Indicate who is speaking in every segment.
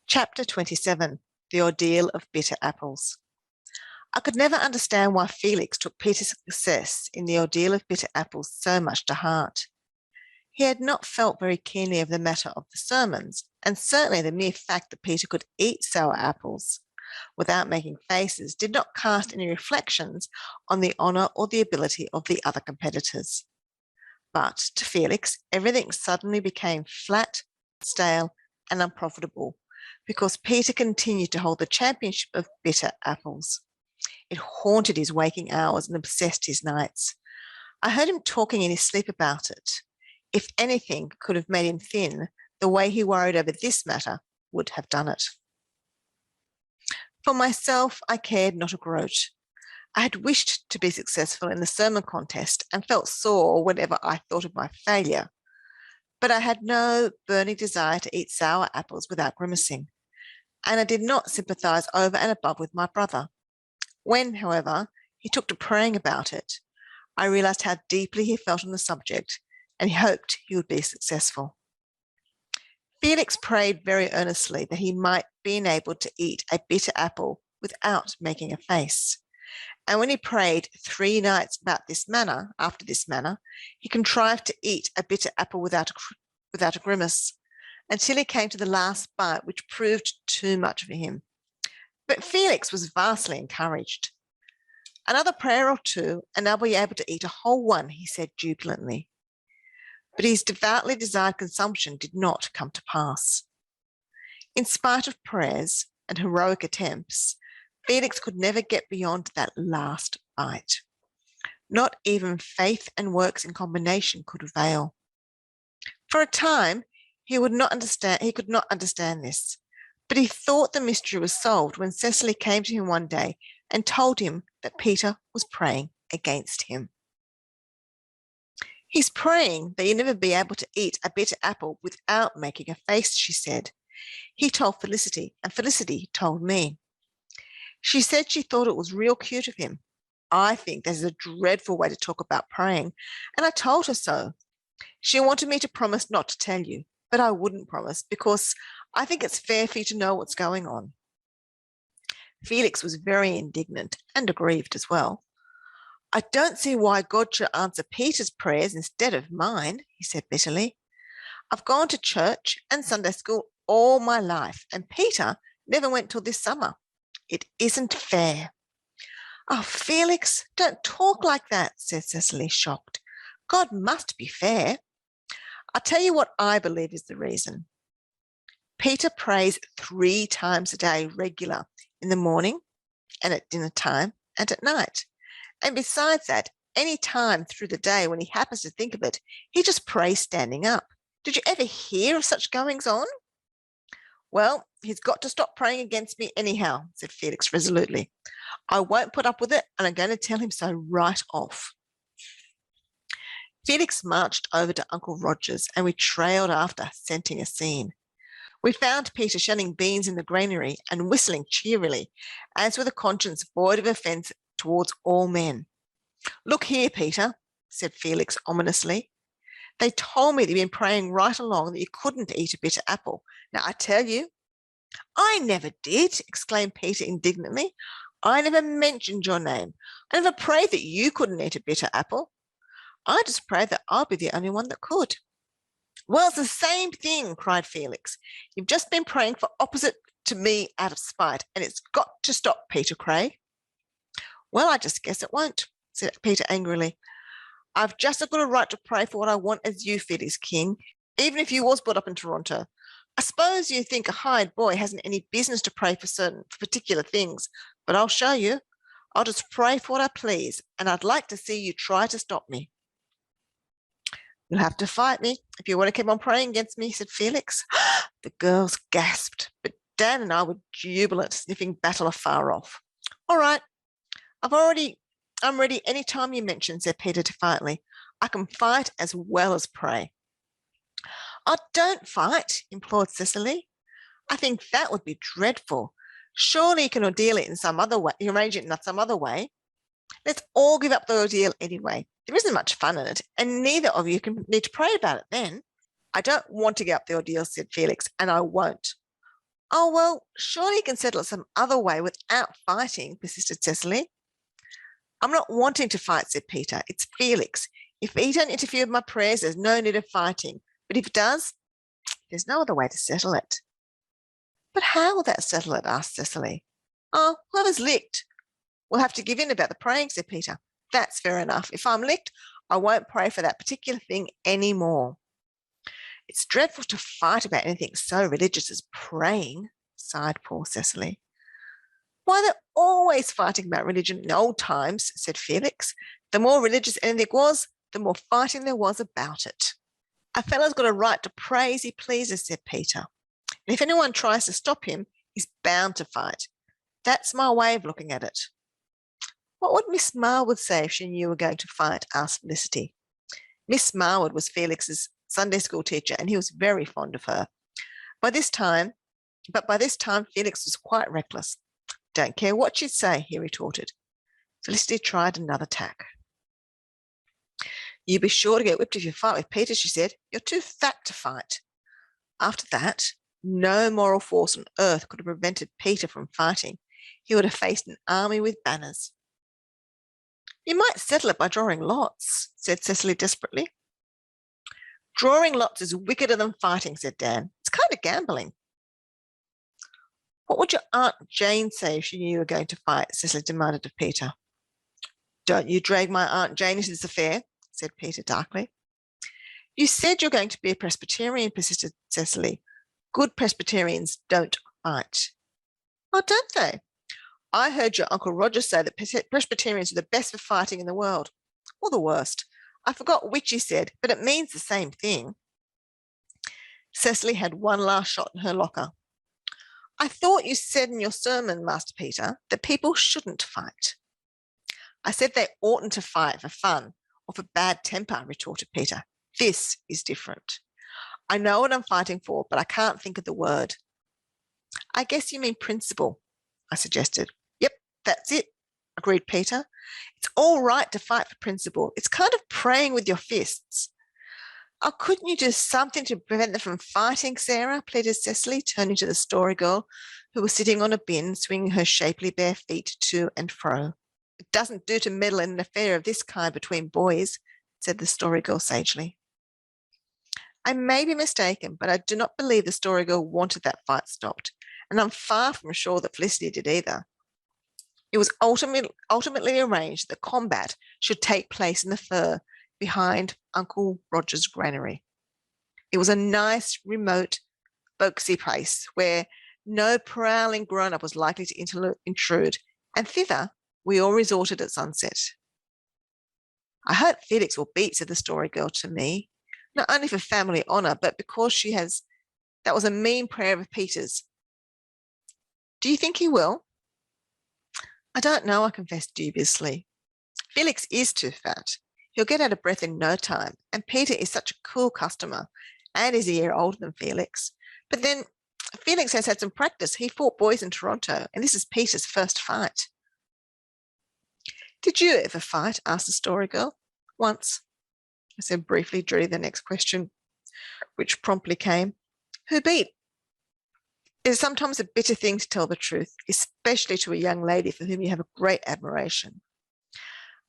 Speaker 1: Chapter 27, The Ordeal of Bitter Apples. I could never understand why Felix took Peter's success in the ordeal of bitter apples so much to heart. He had not felt very keenly of the matter of the sermons, and certainly the mere fact that Peter could eat sour apples without making faces did not cast any reflections on the honour or the ability of the other competitors. But to Felix, everything suddenly became flat, stale, and unprofitable because Peter continued to hold the championship of bitter apples. It haunted his waking hours and obsessed his nights. I heard him talking in his sleep about it. If anything could have made him thin, the way he worried over this matter would have done it. For myself, I cared not a groat. I had wished to be successful in the sermon contest and felt sore whenever I thought of my failure. But I had no burning desire to eat sour apples without grimacing, and I did not sympathise over and above with my brother. When, however, he took to praying about it, I realised how deeply he felt on the subject, and he hoped he would be successful. Felix prayed very earnestly that he might be enabled to eat a bitter apple without making a face. And when he prayed 3 nights after this manner, he contrived to eat a bitter apple without a grimace, until he came to the last bite, which proved too much for him. But Felix was vastly encouraged. Another prayer or two, and I'll be able to eat a whole one, he said jubilantly. But his devoutly desired consumption did not come to pass. In spite of prayers and heroic attempts, Felix could never get beyond that last bite. Not even faith and works in combination could avail. For a time, he could not understand this, but he thought the mystery was solved when Cecily came to him one day and told him that Peter was praying against him. He's praying that you'll never be able to eat a bitter apple without making a face, she said. He told Felicity, and Felicity told me. She said she thought it was real cute of him. I think that is a dreadful way to talk about praying, and I told her so. She wanted me to promise not to tell you, but I wouldn't promise because I think it's fair for you to know what's going on. Felix was very indignant and aggrieved as well. I don't see why God should answer Peter's prayers instead of mine, he said bitterly. I've gone to church and Sunday school all my life, and Peter never went till this summer. It isn't fair. Oh, Felix, don't talk like that, said Cecily, shocked. God must be fair. I'll tell you what I believe is the reason. Peter prays 3 times a day regular, in the morning and at dinner time and at night. And besides that, any time through the day when he happens to think of it, he just prays standing up. Did you ever hear of such goings on? Well, he's got to stop praying against me anyhow, said Felix resolutely. I won't put up with it, and I'm going to tell him so right off. Felix marched over to Uncle Roger's, and we trailed after, scenting a scene. We found Peter shelling beans in the granary and whistling cheerily, as with a conscience void of offence towards all men. Look here, Peter, said Felix ominously. They told me that you've been praying right along that you couldn't eat a bitter apple. Now, I tell you, I never did, exclaimed Peter indignantly. I never mentioned your name. I never prayed that you couldn't eat a bitter apple. I just prayed that I'll be the only one that could. Well, it's the same thing, cried Felix. You've just been praying for opposite to me out of spite, and it's got to stop, Peter Craig. Well, I just guess it won't, said Peter angrily. I've just as good a right to pray for what I want as you, Felix King, even if you was brought up in Toronto. I suppose you think a hired boy hasn't any business to pray for particular things, but I'll show you. I'll just pray for what I please, and I'd like to see you try to stop me. You'll have to fight me if you want to keep on praying against me, said Felix. The girls gasped, but Dan and I were jubilant, sniffing battle afar off. All right, I'm ready any time you mention, said Peter defiantly. I can fight as well as pray. Oh, don't fight, implored Cecily. I think that would be dreadful. Surely you can ordeal it in some other way, arrange it in some other way. Let's all give up the ordeal anyway. There isn't much fun in it, and neither of you can need to pray about it then. I don't want to give up the ordeal, said Felix, and I won't. Oh, well, surely you can settle it some other way without fighting, persisted Cecily. I'm not wanting to fight, said Peter. It's Felix. If he don't interfere with my prayers, there's no need of fighting. But if it does, there's no other way to settle it. But how will that settle it? Asked Cecily. Oh, whoever's licked will have to give in about the praying, said Peter. That's fair enough. If I'm licked, I won't pray for that particular thing any more. It's dreadful to fight about anything so religious as praying, sighed poor Cecily. Why, they're always fighting about religion in old times, said Felix. The more religious anything was, the more fighting there was about it. A fellow's got a right to pray as he pleases, said Peter. And if anyone tries to stop him, he's bound to fight. That's my way of looking at it. What would Miss Marwood say if she knew you were going to fight? Asked Felicity. Miss Marwood was Felix's Sunday school teacher, and he was very fond of her. By this time, Felix was quite reckless. Don't care what she'd say, he retorted. Felicity tried another tack. You be sure to get whipped if you fight with Peter, she said. You're too fat to fight. After that, no moral force on earth could have prevented Peter from fighting. He would have faced an army with banners. You might settle it by drawing lots, said Cecily desperately. Drawing lots is wickeder than fighting, said Dan. It's kind of gambling. What would your Aunt Jane say if she knew you were going to fight? Cecily demanded of Peter. Don't you drag my Aunt Jane into this affair, said Peter darkly. You said you're going to be a Presbyterian, persisted Cecily. Good Presbyterians don't fight. Oh, don't they? I heard your Uncle Roger say that Presbyterians are the best for fighting in the world, or the worst. I forgot which he said, but it means the same thing. Cecily had one last shot in her locker. I thought you said in your sermon, Master Peter, that people shouldn't fight. I said they oughtn't to fight for fun or for bad temper, retorted Peter. This is different. I know what I'm fighting for, but I can't think of the word. I guess you mean principle, I suggested. Yep, that's it, agreed Peter. It's all right to fight for principle. It's kind of praying with your fists. Oh, couldn't you do something to prevent them from fighting, Sarah? Pleaded Cecily, turning to the Story Girl, who was sitting on a bin, swinging her shapely bare feet to and fro. It doesn't do to meddle in an affair of this kind between boys, said the Story Girl sagely. I may be mistaken, but I do not believe the Story Girl wanted that fight stopped, and I'm far from sure that Felicity did either. It was ultimately arranged that combat should take place in the fir behind Uncle Roger's granary. It was a nice, remote, folksy place where no prowling grown-up was likely to intrude, and thither we all resorted at sunset. I hope Felix will beat, said the Story Girl to me, not only for family honour, but because that was a mean prayer of Peter's. Do you think he will? I don't know, I confessed dubiously. Felix is too fat. He'll get out of breath in no time, and Peter is such a cool customer, and is a year older than Felix. But then Felix has had some practice. He fought boys in Toronto, and this is Peter's first fight. Did you ever fight? Asked the Story Girl. Once, I said briefly, dreading the next question, which promptly came. Who beat? It is sometimes a bitter thing to tell the truth, especially to a young lady for whom you have a great admiration.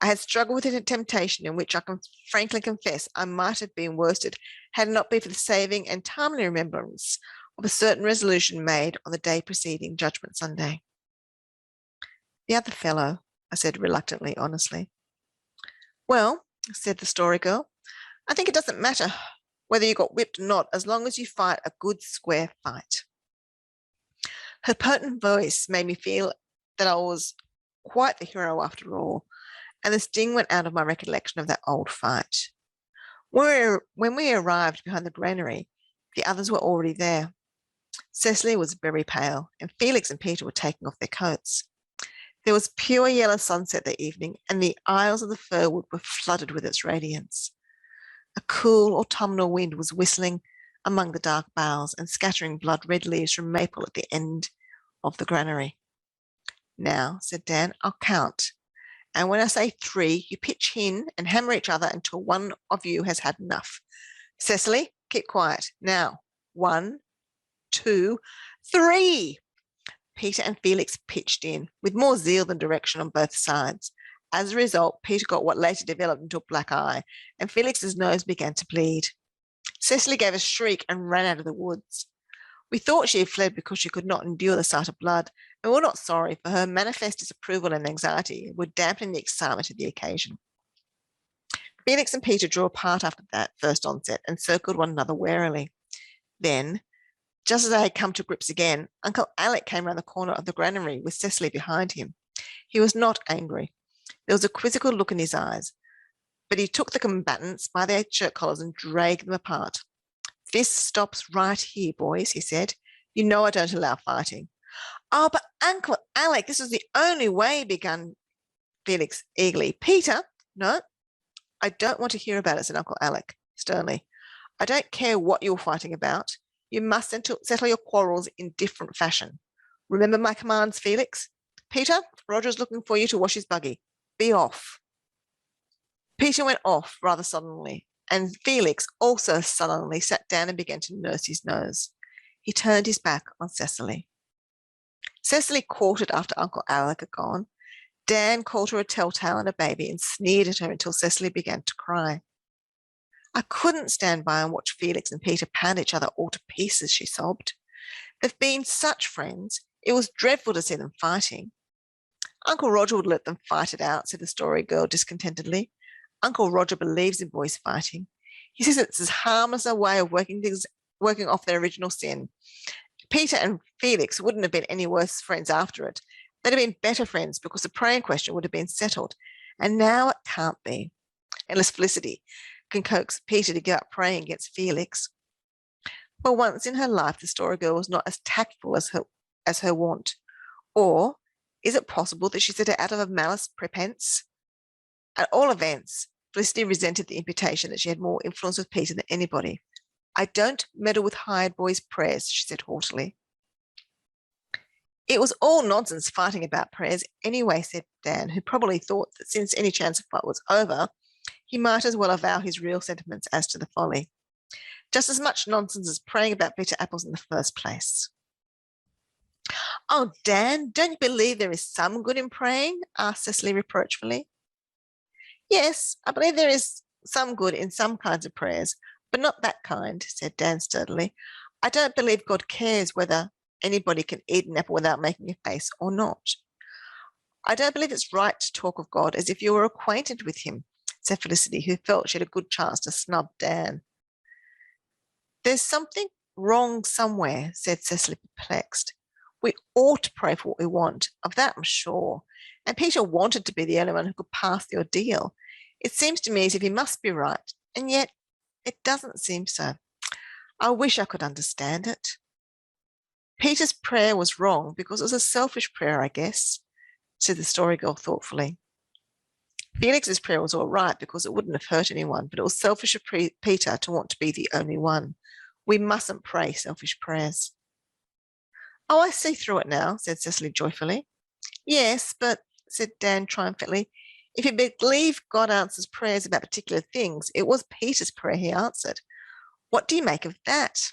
Speaker 1: I had struggled with a temptation in which I can frankly confess I might have been worsted had it not been for the saving and timely remembrance of a certain resolution made on the day preceding Judgment Sunday. The other fellow, I said reluctantly, honestly. Well, said the Story Girl, I think it doesn't matter whether you got whipped or not, as long as you fight a good square fight. Her potent voice made me feel that I was quite the hero after all, and the sting went out of my recollection of that old fight. When we arrived behind the granary, the others were already there. Cecily was very pale, and Felix and Peter were taking off their coats. There was pure yellow sunset that evening, and the aisles of the firwood were flooded with its radiance. A cool autumnal wind was whistling among the dark boughs and scattering blood-red leaves from maple at the end of the granary. Now, said Dan, I'll count. And when I say 3, you pitch in and hammer each other until one of you has had enough. Cecily, keep quiet. Now, 1, 2, 3. Peter and Felix pitched in, with more zeal than direction on both sides. As a result, Peter got what later developed into a black eye, and Felix's nose began to bleed. Cecily gave a shriek and ran out of the woods. We thought she had fled because she could not endure the sight of blood, and were not sorry, for her manifest disapproval and anxiety were dampening the excitement of the occasion. Felix and Peter drew apart after that first onset and circled one another warily. Then, just as they had come to grips again, Uncle Alec came round the corner of the granary with Cecily behind him. He was not angry. There was a quizzical look in his eyes, but he took the combatants by their shirt collars and dragged them apart. "This stops right here, boys," he said. "You know I don't allow fighting." "Oh, but Uncle Alec, this is the only way," began Felix eagerly. "Peter." "No, I don't want to hear about it," said Uncle Alec sternly. "I don't care what you're fighting about. You must settle your quarrels in different fashion. Remember my commands, Felix. Peter, Roger's looking for you to wash his buggy. Be off." Peter went off rather suddenly, and Felix also sullenly sat down and began to nurse his nose. He turned his back on Cecily. Cecily caught it after Uncle Alec had gone. Dan called her a telltale and a baby and sneered at her until Cecily began to cry. "I couldn't stand by and watch Felix and Peter pound each other all to pieces," she sobbed. "They've been such friends. It was dreadful to see them fighting." "Uncle Roger would let them fight it out," said the Story Girl discontentedly. "Uncle Roger believes in boys fighting. He says it's as harmless a way of working off their original sin. Peter and Felix wouldn't have been any worse friends after it. They'd have been better friends because the praying question would have been settled. And now it can't be, unless Felicity can coax Peter to give up praying against Felix." For once in her life, the Story Girl was not as tactful as her wont. Or is it possible that she said it out of a malice prepense? At all events, Felicity resented the imputation that she had more influence with Peter than anybody. "I don't meddle with hired boys' prayers," she said haughtily. "It was all nonsense fighting about prayers anyway," said Dan, who probably thought that since any chance of fight was over, he might as well avow his real sentiments as to the folly. "Just as much nonsense as praying about bitter apples in the first place." "Oh, Dan, don't you believe there is some good in praying?" asked Cecily reproachfully. "Yes, I believe there is some good in some kinds of prayers, but not that kind," said Dan sturdily. "I don't believe God cares whether anybody can eat an apple without making a face or not." "I don't believe it's right to talk of God as if you were acquainted with him," said Felicity, who felt she had a good chance to snub Dan. "There's something wrong somewhere," said Cecily, perplexed. "We ought to pray for what we want, of that I'm sure. And Peter wanted to be the only one who could pass the ordeal. It seems to me as if he must be right, and yet it doesn't seem so. I wish I could understand it." "Peter's prayer was wrong because it was a selfish prayer, I guess," said the Story Girl thoughtfully. "Felix's prayer was all right because it wouldn't have hurt anyone, but it was selfish of Peter to want to be the only one. We mustn't pray selfish prayers." "Oh, I see through it now," said Cecily joyfully. "Yes, but," said Dan triumphantly, "if you believe God answers prayers about particular things, it was Peter's prayer he answered. What do you make of that?"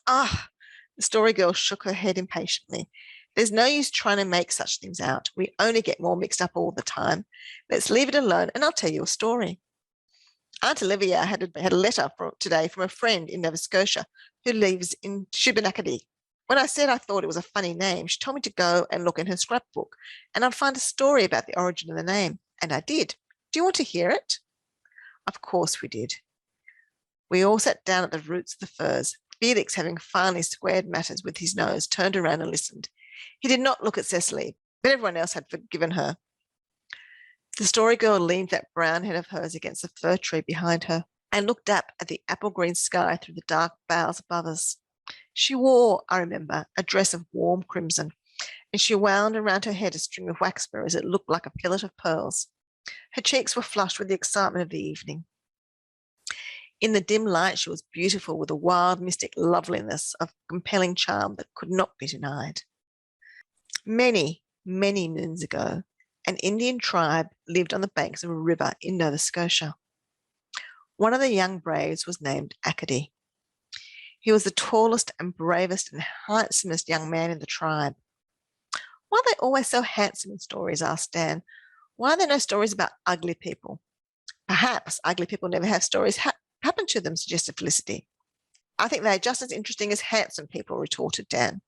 Speaker 1: "Ah," the Story Girl shook her head impatiently. "There's no use trying to make such things out. We only get more mixed up all the time. Let's leave it alone, and I'll tell you a story. Aunt Olivia had a letter today from a friend in Nova Scotia who lives in Shubenacadie. When I said I thought it was a funny name, she told me to go and look in her scrapbook, and I'd find a story about the origin of the name, and I did. Do you want to hear it?" Of course we did. We all sat down at the roots of the firs. Felix, having finally squared matters with his nose, turned around and listened. He did not look at Cecily, but everyone else had forgiven her. The Story Girl leaned that brown head of hers against the fir tree behind her and looked up at the apple-green sky through the dark boughs above us. She wore, I remember, a dress of warm crimson, and she wound around her head a string of waxberries that looked like a fillet of pearls. Her cheeks were flushed with the excitement of the evening. In the dim light, she was beautiful with a wild, mystic loveliness of compelling charm that could not be denied. Many, many moons ago, an Indian tribe lived on the banks of a river in Nova Scotia. One of the young braves was named Acadie. He was the tallest and bravest and handsomest young man in the tribe. Why are they always so handsome in stories? Asked Dan. Why are there no stories about ugly people? Perhaps ugly people never have stories happen to them, suggested Felicity. I think they're just as interesting as handsome people, retorted Dan.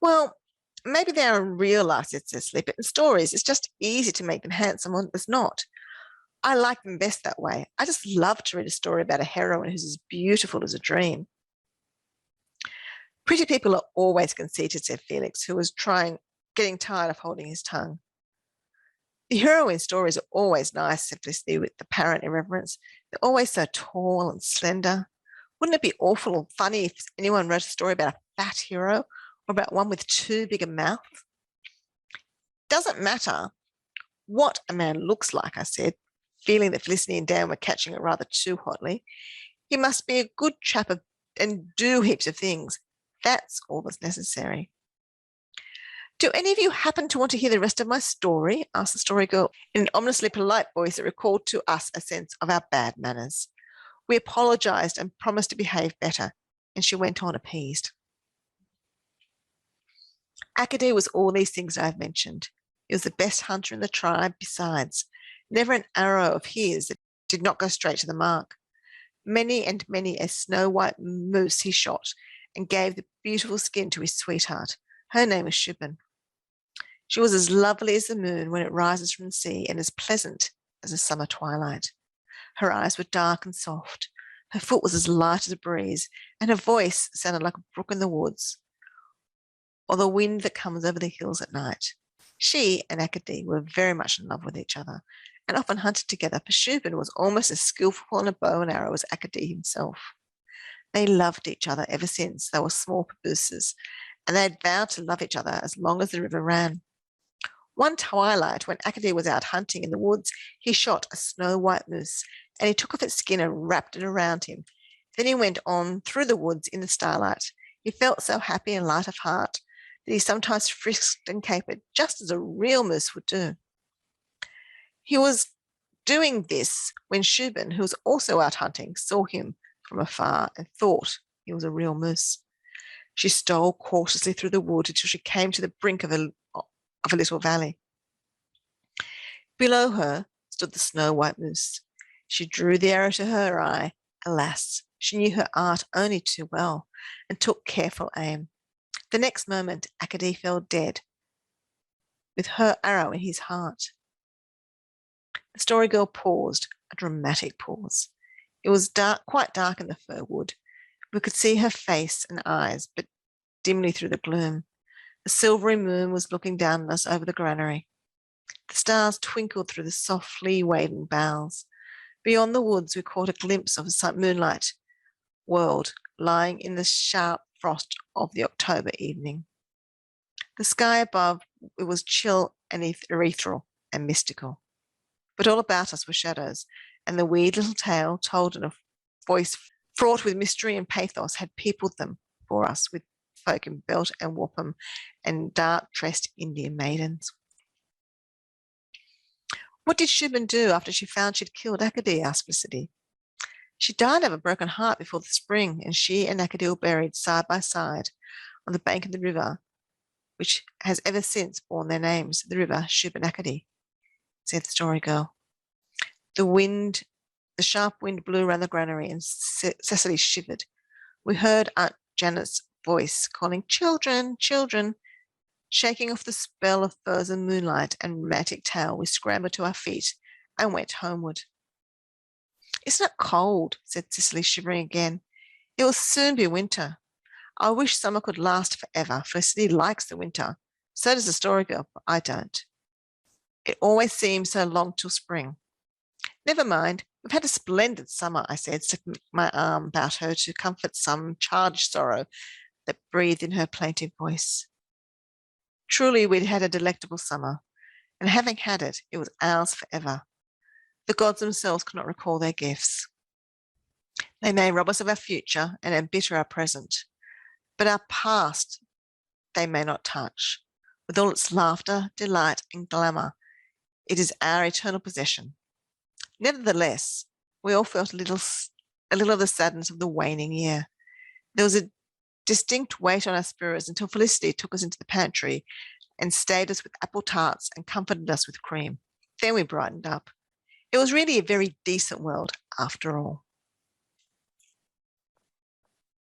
Speaker 1: Well, maybe they are in real life, said Cecily, but in stories it's just easy to make them handsome when it's not. I like them best that way. I just love to read a story about a heroine who's as beautiful as a dream. Pretty people are always conceited, said Felix, who was getting tired of holding his tongue. The heroine stories are always nice, said Felicity with apparent irreverence. They're always so tall and slender. Wouldn't it be awful or funny if anyone wrote a story about a fat hero or about one with too big a mouth? Doesn't matter what a man looks like, I said, feeling that Felicity and Dan were catching it rather too hotly. He must be a good chap and do heaps of things. That's all that's necessary. Do any of you happen to want to hear the rest of my story? Asked the story girl in an ominously polite voice that recalled to us a sense of our bad manners. We apologised and promised to behave better, and she went on appeased. Akadee was all these things I have mentioned. He was the best hunter in the tribe besides. Never an arrow of his that did not go straight to the mark. Many and many a snow-white moose he shot and gave the beautiful skin to his sweetheart. Her name was Shubin. She was as lovely as the moon when it rises from the sea and as pleasant as a summer twilight. Her eyes were dark and soft. Her foot was as light as a breeze, and her voice sounded like a brook in the woods or the wind that comes over the hills at night. She and Akadee were very much in love with each other and often hunted together, for Shubin was almost as skillful on a bow and arrow as Akadee himself. They loved each other ever since they were small papooses, and they had vowed to love each other as long as the river ran. One twilight, when Akadee was out hunting in the woods, he shot a snow-white moose, and he took off its skin and wrapped it around him. Then he went on through the woods in the starlight. He felt so happy and light of heart that he sometimes frisked and capered, just as a real moose would do. He was doing this when Shubin, who was also out hunting, saw him from afar and thought he was a real moose. She stole cautiously through the wood until she came to the brink of a little valley. Below her stood the snow-white moose. She drew the arrow to her eye. Alas, she knew her art only too well and took careful aim. The next moment, Akadee fell dead, with her arrow in his heart. The story girl paused, a dramatic pause. It was quite dark in the fir wood. We could see her face and eyes, but dimly through the gloom. The silvery moon was looking down on us over the granary. The stars twinkled through the softly waving boughs. Beyond the woods, we caught a glimpse of a moonlight world lying in the sharp frost of the October evening. The sky above, it was chill and ethereal and mystical. But all about us were shadows, and the weird little tale, told in a voice fraught with mystery and pathos, had peopled them for us with folk in belt and wappum and dark-tressed Indian maidens. What did Shubin do after she found she'd killed Akadee? Asked Felicity. She died of a broken heart before the spring, and she and Akadee were buried side by side on the bank of the river, which has ever since borne their names, the river Shubin-Akadee, said the story girl. The sharp wind blew around the granary, and Cecily shivered. We heard Aunt Janet's voice calling, "Children, children." Shaking off the spell of furs and moonlight and romantic tale, we scrambled to our feet and went homeward. "Isn't it cold?" said Cecily, shivering again. "It will soon be winter. I wish summer could last forever. Felicity likes the winter. So does the story girl, but I don't. It always seems so long till spring." "Never mind. We've had a splendid summer," I said, slipping my arm about her to comfort some childish sorrow that breathed in her plaintive voice. Truly, we'd had a delectable summer, and having had it, it was ours forever. The gods themselves could not recall their gifts. They may rob us of our future and embitter our present, but our past they may not touch. With all its laughter, delight, and glamour, it is our eternal possession. Nevertheless, we all felt a little of the sadness of the waning year. There was a distinct weight on our spirits until Felicity took us into the pantry and stayed us with apple tarts and comforted us with cream. Then we brightened up. It was really a very decent world after all.